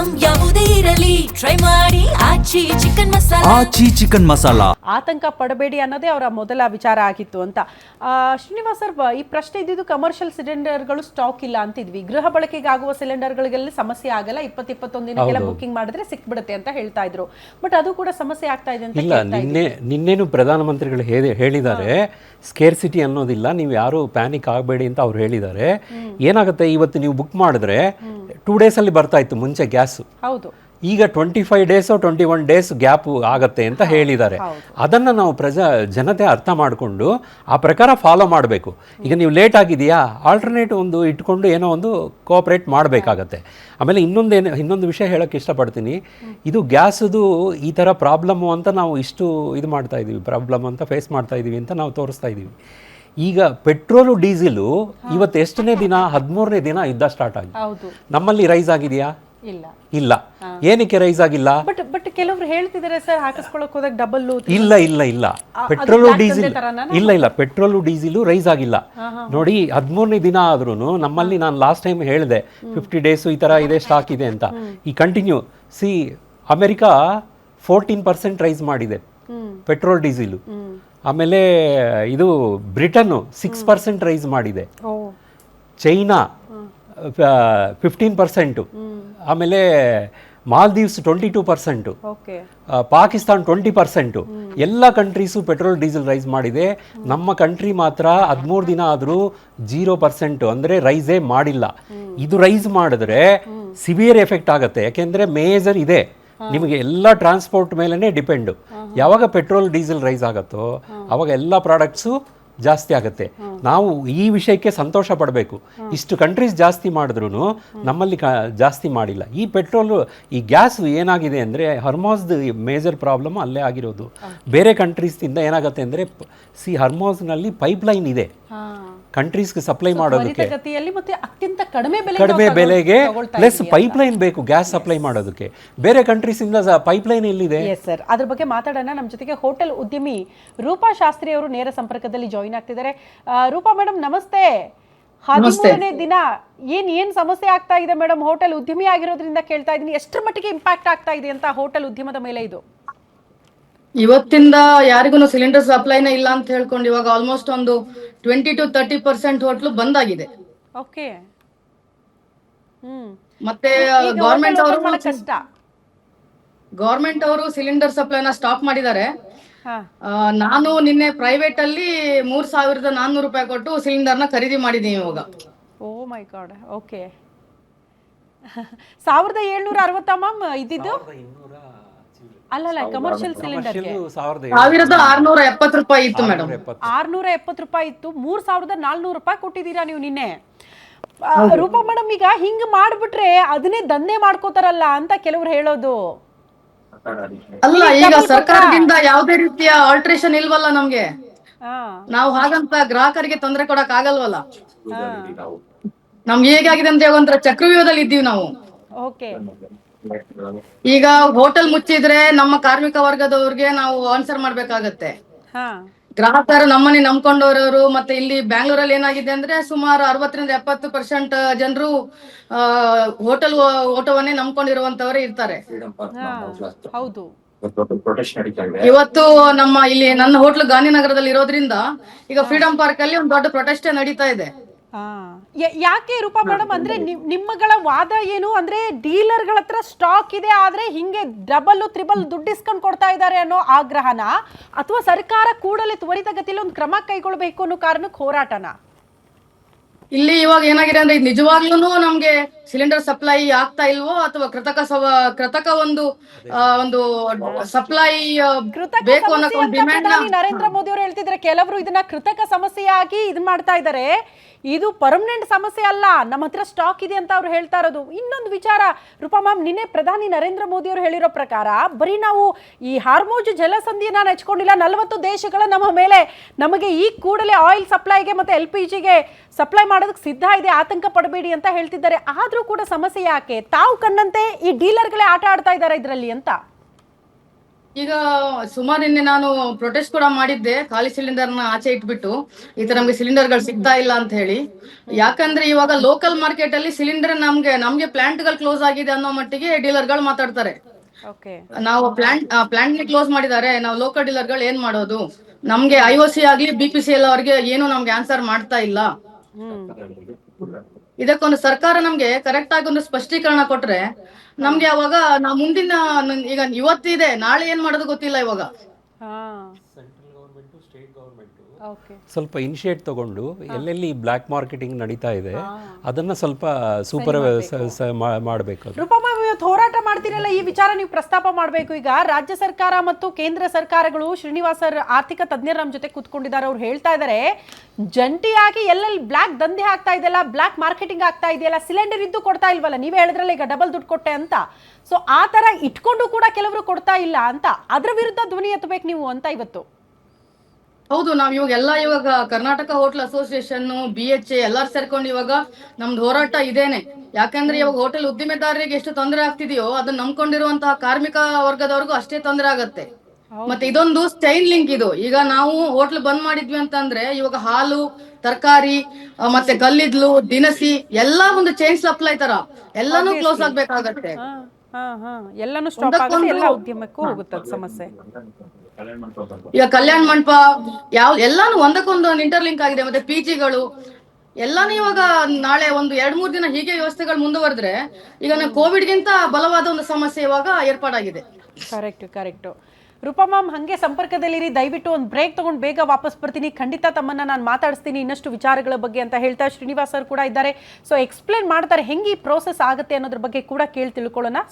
Item ಯಾವುದೇ ಇರಲಿ try ಮಾಡಿ ಆಚಿ ಚಿಕನ್ ಮಸಾಲಾ. ಆತಂಕ ಪಡಬೇಡಿ ಅನ್ನೋದೇ ಅವರ ಮೊದಲ ವಿಚಾರ ಆಗಿತ್ತು ಅಂತ. ಶ್ರೀನಿವಾಸ್ ಸರ್, ಈ ಪ್ರಶ್ನೆ ಇದ್ದಿದ್ದು ಕಮರ್ಷಿಯಲ್ ಸಿಲಿಂಡರ್ಗಳು ಸ್ಟಾಕ್ ಇಲ್ಲ ಅಂತಿದ್ವಿ. ಗೃಹ ಬಳಕೆಗೆ ಆಗುವ ಸಿಲಿಂಡರ್ಗಳಿಗೆಲ್ಲ ಸಮಸ್ಯೆ ಆಗಲ್ಲ, 20-21 ದಿನಕ್ಕೆಲ್ಲ ಬುಕಿಂಗ್ ಮಾಡಿದ್ರೆ ಸಿಕ್ಬಿಡುತ್ತೆ ಅಂತ ಹೇಳ್ತಾ ಇದ್ರು. ಬಟ್ ಅದು ಕೂಡ ಸಮಸ್ಯೆ ಆಗ್ತಾ ಇದೆ ಅಂತ ಇಲ್ಲ. ನಿನ್ನೇನು ಪ್ರಧಾನಮಂತ್ರಿಗಳು ಹೇಳಿದ್ದಾರೆ, ಸ್ಕೇರ್ಸಿಟಿ ಅನ್ನೋದಿಲ್ಲ, ನೀವು ಯಾರು ಪ್ಯಾನಿಕ್ ಆಗಬೇಡಿ ಅಂತ ಅವ್ರು ಹೇಳಿದ್ದಾರೆ. ಏನಾಗುತ್ತೆ, ಇವತ್ತು ನೀವು ಬುಕ್ ಮಾಡಿದ್ರೆ 2 days ಅಲ್ಲಿ ಬರ್ತಾ ಇತ್ತು ಮುಂಚೆ ಗ್ಯಾಸು. ಹೌದು. ಈಗ 25 days 21 days ಗ್ಯಾಪ್ ಆಗತ್ತೆ ಅಂತ ಹೇಳಿದ್ದಾರೆ. ಅದನ್ನು ನಾವು ಜನತೆ ಅರ್ಥ ಮಾಡಿಕೊಂಡು ಆ ಪ್ರಕಾರ ಫಾಲೋ ಮಾಡಬೇಕು. ಈಗ ನೀವು ಲೇಟ್ ಆಗಿದೆಯಾ, ಆಲ್ಟರ್ನೇಟ್ ಒಂದು ಇಟ್ಕೊಂಡು ಏನೋ ಒಂದು ಕೋಆಪ್ರೇಟ್ ಮಾಡಬೇಕಾಗತ್ತೆ. ಆಮೇಲೆ ಇನ್ನೊಂದು ವಿಷಯ ಹೇಳೋಕ್ಕೆ ಇಷ್ಟಪಡ್ತೀನಿ. ಇದು ಗ್ಯಾಸದು ಈ ಥರ ಪ್ರಾಬ್ಲಮ್ಮು ಅಂತ ನಾವು ಇಷ್ಟು ಇದು ಮಾಡ್ತಾ ಇದ್ದೀವಿ, ಪ್ರಾಬ್ಲಮ್ ಅಂತ ಫೇಸ್ ಮಾಡ್ತಾ ಇದ್ದೀವಿ ಅಂತ ನಾವು ತೋರಿಸ್ತಾ ಇದ್ದೀವಿ. ಈಗ ಪೆಟ್ರೋಲು ಡೀಸೆಲು ಇವತ್ತು ಎಷ್ಟನೇ ದಿನ, 13ನೇ ದಿನ ಯುದ್ಧ ಸ್ಟಾರ್ಟ್ ಆಗಿದೆ. ನಮ್ಮಲ್ಲಿ ರೈಸ್ ಆಗಿದೆಯಾ? ಇಲ್ಲ. ಏನಕ್ಕೆ ರೈಸ್ ಆಗಿಲ್ಲ? ಬಟ್ ಕೆಲವರು ಹೇಳ್ತಿದ್ದಾರೆ ಸರ್, ಹಾಕಿಸ್ಕೊಳ್ಳೋಕೆ ಹೋದಾಗ ಡಬಲ್. ಇಲ್ಲ ಪೆಟ್ರೋಲು ಡೀಸೆಲ್ ಇಲ್ಲ ಪೆಟ್ರೋಲು ಡೀಸೆಲು ರೈಸ್ ಆಗಿಲ್ಲ. ನೋಡಿ, 13ನೇ ದಿನ ಆದ್ರೂ ನಮ್ಮಲ್ಲಿ ನಾನು ಲಾಸ್ಟ್ ಟೈಮ್ ಹೇಳಿದೆ 50 days ಈ ತರ ಇದೆ, ಸ್ಟಾಕ್ ಇದೆ ಅಂತ. ಈ ಕಂಟಿನ್ಯೂ ಅಮೆರಿಕಾ 14% ರೈಸ್ ಮಾಡಿದೆ ಪೆಟ್ರೋಲ್ ಡೀಸೆಲು. ಆಮೇಲೆ ಇದು ಬ್ರಿಟನ್ನು 6% ರೈಸ್ ಮಾಡಿದೆ. ಚೈನಾ 15%. ಆಮೇಲೆ ಮಾಲ್ದೀವ್ಸ್ 22%. ಪಾಕಿಸ್ತಾನ್ 20%. ಎಲ್ಲ ಕಂಟ್ರೀಸು ಪೆಟ್ರೋಲ್ ಡೀಸೆಲ್ ರೈಸ್ ಮಾಡಿದೆ. ನಮ್ಮ ಕಂಟ್ರಿ ಮಾತ್ರ 13 ದಿನ ಆದರೂ 0%, ಅಂದರೆ ರೈಸೇ ಮಾಡಿಲ್ಲ. ಇದು ರೈಸ್ ಮಾಡಿದ್ರೆ ಸಿವಿಯರ್ ಎಫೆಕ್ಟ್ ಆಗುತ್ತೆ. ಯಾಕೆಂದರೆ ಮೇಜರ್ ಇದೆ, ನಿಮಗೆ ಎಲ್ಲ ಟ್ರಾನ್ಸ್ಪೋರ್ಟ್ ಮೇಲೇ ಡಿಪೆಂಡು. ಯಾವಾಗ ಪೆಟ್ರೋಲ್ ಡೀಸೆಲ್ ರೈಸ್ ಆಗುತ್ತೋ ಆವಾಗ ಎಲ್ಲ ಪ್ರಾಡಕ್ಟ್ಸು ಜಾಸ್ತಿ ಆಗುತ್ತೆ. ನಾವು ಈ ವಿಷಯಕ್ಕೆ ಸಂತೋಷ ಪಡಬೇಕು. ಇಷ್ಟು ಕಂಟ್ರೀಸ್ ಜಾಸ್ತಿ ಮಾಡಿದ್ರು ನಮ್ಮಲ್ಲಿ ಜಾಸ್ತಿ ಮಾಡಿಲ್ಲ. ಈ ಪೆಟ್ರೋಲು, ಈ ಗ್ಯಾಸ್ ಏನಾಗಿದೆ ಅಂದರೆ ಹರ್ಮೋಸ್ದು ಮೇಜರ್ ಪ್ರಾಬ್ಲಮ್ ಅಲ್ಲೇ ಆಗಿರೋದು. ಬೇರೆ ಕಂಟ್ರೀಸ್ನಿಂದ ಏನಾಗುತ್ತೆ ಅಂದರೆ, ಹರ್ಮೋಸ್ನಲ್ಲಿ ಪೈಪ್ಲೈನ್ ಇದೆ ಕಂಟ್ರೀಸ್ಗೆ ಸಪ್ಲೈ ಮಾಡೋದಕ್ಕೆ, ಅತ್ಯಂತ ಕಡಿಮೆ ಬೆಲೆಗೆ ಪ್ಲಸ್ ಪೈಪ್ಲೈನ್ ಬೇಕು ಗ್ಯಾಸ್ ಸಪ್ಲೈ ಮಾಡೋದಕ್ಕೆ. ಬೇರೆ ಕಂಟ್ರೀಸಿಂದ ಪೈಪ್ಲೈನ್ ಎಲ್ಲಿದೆ? ಸರ್, ಅದ್ರ ಬಗ್ಗೆ ಮಾತಾಡೋಣ. ನಮ್ಮ ಜೊತೆಗೆ ಹೋಟೆಲ್ ಉದ್ಯಮಿ ರೂಪಾ ಶಾಸ್ತ್ರಿ ಅವರು ನೇರ ಸಂಪರ್ಕದಲ್ಲಿ ಜಾಯಿನ್ ಆಗ್ತಿದ್ದಾರೆ. ರೂಪಾ ಮೇಡಮ್, ನಮಸ್ತೆ. 13ನೇ ದಿನ ಏನ್ ಸಮಸ್ಯೆ ಆಗ್ತಾ ಇದೆ ಮೇಡಮ್? ಹೋಟೆಲ್ ಉದ್ಯಮಿ ಆಗಿರೋದ್ರಿಂದ ಕೇಳ್ತಾ ಇದ್ದೀನಿ, ಎಷ್ಟರ ಮಟ್ಟಿಗೆ ಇಂಪ್ಯಾಕ್ಟ್ ಆಗ್ತಾ ಇದೆ ಅಂತ ಹೋಟೆಲ್ ಉದ್ಯಮದ ಮೇಲೆ ಇದು? ಇವತ್ತಿಂದ ಯಾರಿಗೂ ಸಿಲಿಂಡರ್ ಸಪ್ಲೈನೇ ಇಲ್ಲ ಅಂತ ಹೇಳ್ಕೊಂಡು ಇವಾಗ ಆಲ್ಮೋಸ್ಟ್ ಒಂದು 20-30% ಹೋಟ್ಲು ಬಂದ್ ಆಗಿದೆ. ಓಕೆ. ಮತ್ತೆ ಗವರ್ಮೆಂಟ್ ಅವರು ಸಿಲಿಂಡರ್ ಸಪ್ಲೈನ ಸ್ಟಾಪ್ ಮಾಡಿದ್ದಾರೆ. ನಾನು ನಿನ್ನೆ ಪ್ರೈವೇಟ್ ಅಲ್ಲಿ 3,400 ರೂಪಾಯಿ ಕೊಟ್ಟು ಸಿಲಿಂಡರ್ನ ಖರೀದಿ ಮಾಡಿದೀನಿ ಇವಾಗ. ಓ ಮೈ ಗಾಡ್. ಓಕೆ. 1,760 ಮ್ಯಾಮ್ ಇದ್ದಿದ್ದು? ಅಲ್ಲ, ಕಮರ್ಷಿಯಲ್ ಸಿಲಿಂಡರ್ಗೆ 1,670 ರೂಪಾಯಿ ಇತ್ತು ಮೇಡಮ್. 670 ರೂಪಾಯಿ ಇತ್ತು. 3,400 ರೂಪಾಯಿ ಕೊಟ್ಟಿದ್ದೀರಾ ನೀವು ನಿನ್ನೆ. ರೂಪಾ ಮೇಡಮ್, ಈಗ ಹಿಂಗ್ ಮಾಡ್ಬಿಟ್ರೆ ಅದನ್ನೇ ದಂಧೆ ಮಾಡ್ಕೋತಾರಲ್ಲ ಅಂತ ಕೆಲವ್ರು ಹೇಳೋದು. ಅಲ್ಲ, ಈಗ ಸರ್ಕಾರದಿಂದ ಯಾವುದೇ ರೀತಿಯ ಆಲ್ಟ್ರೇಷನ್ ಇಲ್ವಲ್ಲ ನಮ್ಗೆ. ನಾವು ಹಾಗಂತ ಗ್ರಾಹಕರಿಗೆ ತೊಂದರೆ ಕೊಡಕ್ ಆಗಲ್ವಲ್ಲ. ನಮ್ಗೆ ಹೇಗಾಗಿದೆ ಅಂದ್ರೆ ಒಂಥರ ಚಕ್ರವ್ಯೂಹದಲ್ಲಿ ಇದ್ದೀವಿ ನಾವು. ಓಕೆ. ಈಗ ಹೋಟೆಲ್ ಮುಚ್ಚಿದ್ರೆ ನಮ್ಮ ಕಾರ್ಮಿಕ ವರ್ಗದವ್ರಿಗೆ ನಾವು ಆನ್ಸರ್ ಮಾಡ್ಬೇಕಾಗತ್ತೆ. ಗ್ರಾಹಕರು ನಮ್ಮನೆ ನಂಬ್ಕೊಂಡವರು. ಮತ್ತೆ ಇಲ್ಲಿ ಬ್ಯಾಂಗ್ಳೂರಲ್ಲಿ ಏನಾಗಿದೆ ಅಂದ್ರೆ ಸುಮಾರು 60-70% ಜನರು ಹೋಟೆಲ್ ಓಟವನ್ನೇ ನಂಬ್ಕೊಂಡಿರುವಂತವರೇ ಇರ್ತಾರೆ. ಹೌದು. ಇವತ್ತು ಇಲ್ಲಿ ನನ್ನ ಹೋಟ್ಲು ಗಾಂಧಿನಗರದಲ್ಲಿ ಇರೋದ್ರಿಂದ ಈಗ ಫ್ರೀಡಂ ಪಾರ್ಕ್ ಅಲ್ಲಿ ಒಂದು ದೊಡ್ಡ ಪ್ರೊಟೆಸ್ಟ್ ನಡೀತಾ ಇದೆ. ಯಾಕೆ ರೂಪಾ ಮೇಡಮ್, ಅಂದ್ರೆ ನಿಮ್ಮಗಳ ವಾದ ಏನು ಅಂದ್ರೆ, ಡೀಲರ್ಗಳ ಹತ್ರ ಸ್ಟಾಕ್ ಇದೆ ಆದ್ರೆ ಹಿಂಗೆ ಡಬಲ್ ತ್ರಿಬಲ್ ದುಡ್ಡು ಡಿಸ್ಕೌಂಟ್ ಕೊಡ್ತಾ ಇದ್ದಾರೆ ಅನ್ನೋ ಆಗ್ರಹನ, ಅಥವಾ ಸರ್ಕಾರ ಕೂಡಲೇ ತ್ವರಿತಗತಿಯಲ್ಲಿ ಒಂದು ಕ್ರಮ ಕೈಗೊಳ್ಳಬೇಕು ಅನ್ನೋ ಕಾರಣಕ್ಕೆ ಹೋರಾಟನ? ಇಲ್ಲಿ ಇವಾಗ ಏನಾಗಿದೆ ಅಂದ್ರೆ, ನಿಜವಾಗ್ಲೂ ನಮ್ಗೆ ಸಿಲಿಂಡರ್ ಸಪ್ಲೈ ಆಗ್ತಾ ಇಲ್ವೋ ಅಥವಾ ಕೃತಕ ಒಂದು ಸಪ್ಲೈ ಬೇಕು ಅನ್ನೋ ಡಿಮ್ಯಾಂಡ್ ನರೇಂದ್ರ ಮೋದಿ ಅವರು ಹೇಳ್ತಿದ್ರೆ. ಕೆಲವರು ಇದನ್ನ ಕೃತಕ ಸಮಸ್ಯೆಯಾಗಿ ಇದು ಮಾಡ್ತಾ ಇದ್ದಾರೆ. ಇದು ಪರ್ಮನೆಂಟ್ ಸಮಸ್ಯೆ ಅಲ್ಲ, ನಮ್ಮ ಹತ್ರ ಸ್ಟಾಕ್ ಇದೆ ಅಂತ ಅವ್ರು ಹೇಳ್ತಾ ಇರೋದು. ಇನ್ನೊಂದು ವಿಚಾರ ರೂಪಾ ಮ್ಯಾಮ್, ನಿನ್ನೆ ಪ್ರಧಾನಿ ನರೇಂದ್ರ ಮೋದಿ ಅವರು ಹೇಳಿರೋ ಪ್ರಕಾರ ಬರೀ ನಾವು ಈ ಹಾರ್ಮೋಜ್ ಜಲಸಂಧಿಯನ್ನ ನೆಚ್ಕೊಂಡಿಲ್ಲ, 40 ದೇಶಗಳ ನಮ್ಮ ಮೇಲೆ ನಮಗೆ ಈ ಕೂಡಲೇ ಆಯಿಲ್ ಸಪ್ಲೈಗೆ ಮತ್ತೆ LPGಗೆ ಸಪ್ಲೈ ಮಾಡೋದಕ್ಕೆ ಸಿದ್ಧ ಇದೆ, ಆತಂಕ ಪಡಬೇಡಿ ಅಂತ ಹೇಳ್ತಿದ್ದಾರೆ. ಆದ್ರೂ ಕೂಡ ಸಮಸ್ಯೆ ಯಾಕೆ? ತಾವು ಕಂಡಂತೆ ಈ ಡೀಲರ್ಗಳೇ ಆಟ ಆಡ್ತಾ ಇದ್ದಾರೆ ಇದರಲ್ಲಿ ಅಂತ. ಈಗ ಸುಮಾರು ನಿನ್ನೆ ನಾನು ಪ್ರೊಟೆಸ್ಟ್ ಕೂಡ ಮಾಡಿದ್ದೆ, ಖಾಲಿ ಸಿಲಿಂಡರ್ನ ಆಚೆ ಇಟ್ಬಿಟ್ಟು ಈ ತರ ನಮ್ಗೆ ಸಿಲಿಂಡರ್ಗಳು ಸಿಗ್ತಾ ಇಲ್ಲ ಅಂತ ಹೇಳಿ. ಯಾಕಂದ್ರೆ ಇವಾಗ ಲೋಕಲ್ ಮಾರ್ಕೆಟ್ ಅಲ್ಲಿ ಸಿಲಿಂಡರ್ ನಮ್ಗೆ ಪ್ಲಾಂಟ್ಗಳು ಕ್ಲೋಸ್ ಆಗಿದೆ ಅನ್ನೋ ಮಟ್ಟಿಗೆ ಡೀಲರ್ಗಳು ಮಾತಾಡ್ತಾರೆ. ಓಕೆ ನಾವು ಪ್ಲಾಂಟ್ ಕ್ಲೋಸ್ ಮಾಡಿದ್ದಾರೆ, ನಾವು ಲೋಕಲ್ ಡೀಲರ್ಗಳು ಏನ್ ಮಾಡೋದು, ನಮ್ಗೆ IOC ಆಗ್ಲಿ BPCL ಅವ್ರಿಗೆ ಏನು ನಮ್ಗೆ ಆನ್ಸರ್ ಮಾಡ್ತಾ ಇಲ್ಲ. ಇದಕ್ಕೊಂದು ಸರ್ಕಾರ ನಮ್ಗೆ ಕರೆಕ್ಟ್ ಆಗಿ ಒಂದು ಸ್ಪಷ್ಟೀಕರಣ ಕೊಟ್ರೆ ನಮ್ಗೆ ಅವಾಗ ನಾವು ಮುಂದಿನ ಈಗ ಇವತ್ತಿದೆ, ನಾಳೆ ಏನ್ ಮಾಡೋದು ಗೊತ್ತಿಲ್ಲ ಇವಾಗ. ಓಕೆ ಸ್ವಲ್ಪ ಇನಿಷಿಯೇಟ್ ತಗೊಂಡು ಎಲ್ಲೆಲ್ಲಿ ಬ್ಲ್ಯಾಕ್ ಮಾರ್ಕೆಟಿಂಗ್ ನಡೀತಾ ಇದೆ ಅದನ್ನ ಸ್ವಲ್ಪ ಸೂಪರ್ ಮಾಡಬೇಕು. ರೂಪಮ್ಮ, ಇವತ್ತು ಹೋರಾಟ ಮಾಡ್ತೀರಲ್ಲ, ಈ ವಿಚಾರ ನೀವು ಪ್ರಸ್ತಾಪ ಮಾಡಬೇಕು. ಈಗ ರಾಜ್ಯ ಸರ್ಕಾರ ಮತ್ತು ಕೇಂದ್ರ ಸರ್ಕಾರಗಳು, ಶ್ರೀನಿವಾಸರ್ ಆರ್ಥಿಕ ತಜ್ಞರು ನಮ್ಮ ಜೊತೆ ಕೂತ್ಕೊಂಡಿದ್ದಾರೆ, ಅವ್ರು ಹೇಳ್ತಾ ಇದ್ದಾರೆ ಜಂಟಿಯಾಗಿ ಎಲ್ಲೆಲ್ಲಿ ಬ್ಲ್ಯಾಕ್ ದಂಧೆ ಆಗ್ತಾ ಇದೆಯಲ್ಲ, ಬ್ಲ್ಯಾಕ್ ಮಾರ್ಕೆಟಿಂಗ್ ಆಗ್ತಾ ಇದೆಯಲ್ಲ, ಸಿಲಿಂಡರ್ ಇದ್ದು ಕೊಡ್ತಾ ಇಲ್ವಲ್ಲ, ನೀವೇ ಹೇಳಿದ್ರಲ್ಲ ಈಗ ಡಬಲ್ ದುಡ್ಡು ಕೊಟ್ಟೆ ಅಂತ. ಸೊ ಆ ತರ ಇಟ್ಕೊಂಡು ಕೂಡ ಕೆಲವರು ಕೊಡ್ತಾ ಇಲ್ಲ ಅಂತ, ಅದ್ರ ವಿರುದ್ಧ ಧ್ವನಿ ಎತ್ತಬೇಕು ನೀವು ಅಂತ ಇವತ್ತು. ಹೌದು, ನಾವ್ ಇವಾಗ ಕರ್ನಾಟಕ ಹೋಟೆಲ್ ಅಸೋಸಿಯೇಷನ್, BHA ಎಲ್ಲಾರು ಸೇರ್ಕೊಂಡು ಇವಾಗ ನಮ್ದು ಹೋರಾಟ ಇದೇನೆ. ಯಾಕಂದ್ರೆ ಇವಾಗ ಹೋಟೆಲ್ ಉದ್ದಿಮೆದಾರರಿಗೆ ಎಷ್ಟು ತೊಂದರೆ ಆಗ್ತಿದೆಯೋ ಅದನ್ನ ನಂಬ್ಕೊಂಡಿರುವಂತಹ ಕಾರ್ಮಿಕ ವರ್ಗದವರೆಗೂ ಅಷ್ಟೇ ತೊಂದರೆ ಆಗತ್ತೆ. ಮತ್ತೆ ಇದೊಂದು ಚೈನ್ ಲಿಂಕ್ ಇದು. ಈಗ ನಾವು ಹೋಟ್ಲ್ ಬಂದ್ ಮಾಡಿದ್ವಿ ಅಂತಂದ್ರೆ ಇವಾಗ ಹಾಲು, ತರಕಾರಿ, ಮತ್ತೆ ಕಲ್ಲಿದ್ಲು, ದಿನಸಿ ಎಲ್ಲಾ ಒಂದು ಚೈನ್ ಸಪ್ಲೈ ತರ ಎಲ್ಲಾನು ಕ್ಲೋಸ್ ಆಗ್ಬೇಕಾಗತ್ತೆ. ಎಲ್ಲಾನು ಸ್ಟಾಪ್ ಆಗುತ್ತೆ, ಎಲ್ಲ ಉದ್ಯಮಕ್ಕೂ ಹೋಗುತ್ತೆ ಸಮಸ್ಯೆ. ಈಗ ಕಲ್ಯಾಣ ಮಂಟಪ ಎಲ್ಲಾನು ಒಂದಕ್ಕೊಂದು ಇಂಟರ್ಲಿಂಕ್ ಆಗಿದೆ. ಮತ್ತೆ PGಗಳು ಎಲ್ಲಾನು ಇವಾಗ ನಾಳೆ ಒಂದು 2-3 ದಿನ ಹೀಗೆ ವ್ಯವಸ್ಥೆಗಳು ಮುಂದುವರೆದ್ರೆ ಈಗ ಕೋವಿಡ್ಗಿಂತ ಬಲವಾದ ಒಂದು ಸಮಸ್ಯೆ ಇವಾಗ ಏರ್ಪಾಡಾಗಿದೆ. ಕರೆಕ್ಟ್. ರೂಪಮ್ಮ, ಹಂಗೆ ಸಂಪರ್ಕದಲ್ಲಿರಿ, ದಯವಿಟ್ಟು ಒಂದು ಬ್ರೇಕ್ ತಗೊಂಡು ಬೇಗ ವಾಪಸ್ ಬರ್ತೀನಿ. ಖಂಡಿತ ತಮ್ಮನ್ನ ನಾನು ಮಾತಾಡಿಸ್ತೀನಿ ಇನ್ನಷ್ಟು ವಿಚಾರಗಳ ಬಗ್ಗೆ ಅಂತ ಹೇಳ್ತಾ ಶ್ರೀನಿವಾಸ್ ಸರ್ ಕೂಡ ಇದ್ದಾರೆ. ಸೊ ಎಕ್ಸ್ಪ್ಲೇನ್ ಮಾಡ್ತಾರೆ ಹೆಂಗೆ ಈ ಪ್ರೋಸೆಸ್ ಆಗುತ್ತೆ ಅನ್ನೋದ್ರ ಬಗ್ಗೆ ಕೂಡ ತಿಳ್ಕೊಳ್ಳೋಣ.